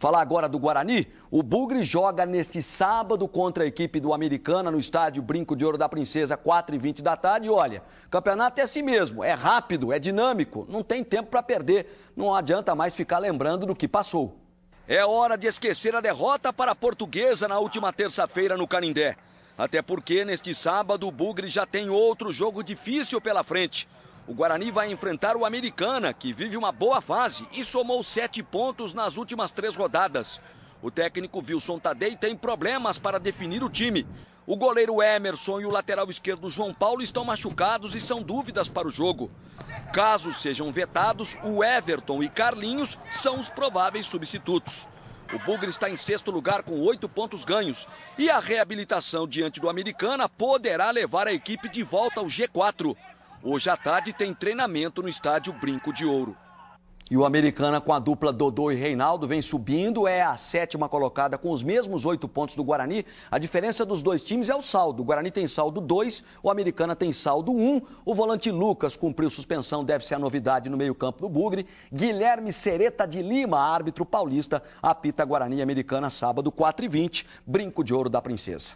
Falar agora do Guarani, o Bugre joga neste sábado contra a equipe do Americana no estádio Brinco de Ouro da Princesa, 4h20 da tarde. E olha, o campeonato é assim mesmo, é rápido, é dinâmico, não tem tempo para perder, não adianta mais ficar lembrando do que passou. É hora de esquecer a derrota para a Portuguesa na última terça-feira no Canindé. Até porque neste sábado o Bugre já tem outro jogo difícil pela frente. O Guarani vai enfrentar o Americana, que vive uma boa fase e somou 7 pontos nas últimas 3 rodadas. O técnico Wilson Tadei tem problemas para definir o time. O goleiro Emerson e o lateral esquerdo João Paulo estão machucados e são dúvidas para o jogo. Caso sejam vetados, o Everton e Carlinhos são os prováveis substitutos. O Bugre está em 6º lugar com 8 pontos ganhos e a reabilitação diante do Americana poderá levar a equipe de volta ao G4. Hoje à tarde tem treinamento no estádio Brinco de Ouro. E o Americana com a dupla Dodô e Reinaldo vem subindo, é a 7ª colocada com os mesmos 8 pontos do Guarani. A diferença dos dois times é o saldo. O Guarani tem saldo 2, o Americana tem saldo 1. O volante Lucas cumpriu suspensão, deve ser a novidade no meio-campo do Bugre. Guilherme Sereta de Lima, árbitro paulista, apita Guarani e Americana sábado 4h20, Brinco de Ouro da Princesa.